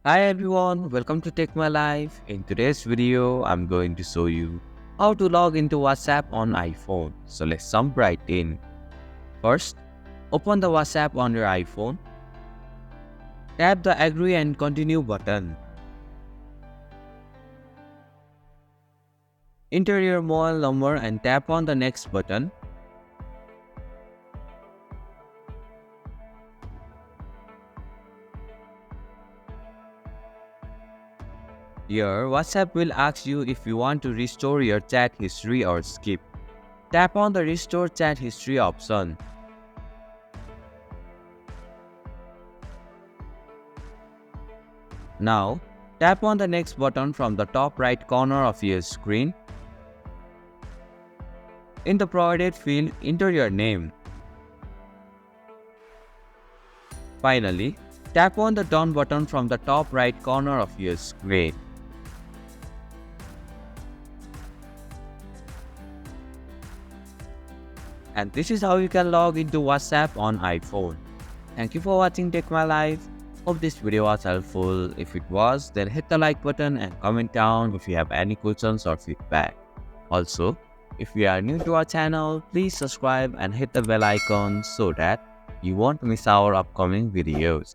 Hi everyone, welcome to Take My Life. In today's video, I'm going to show you how to log into WhatsApp on iPhone. So let's jump right in. First, open the WhatsApp on your iPhone. Tap the Agree and Continue button. Enter your mobile number and tap on the Next button. Here, WhatsApp will ask you if you want to restore your chat history or skip. Tap on the Restore Chat History option. Now, tap on the Next button from the top right corner of your screen. In the provided field, enter your name. Finally, tap on the Done button from the top right corner of your screen. And this is how you can log into WhatsApp on iPhone. Thank you for watching Take My Life. Hope this video was helpful. If it was, then hit the like button and comment down if you have any questions or feedback. Also, if you are new to our channel, please subscribe and hit the bell icon so that you won't miss our upcoming videos.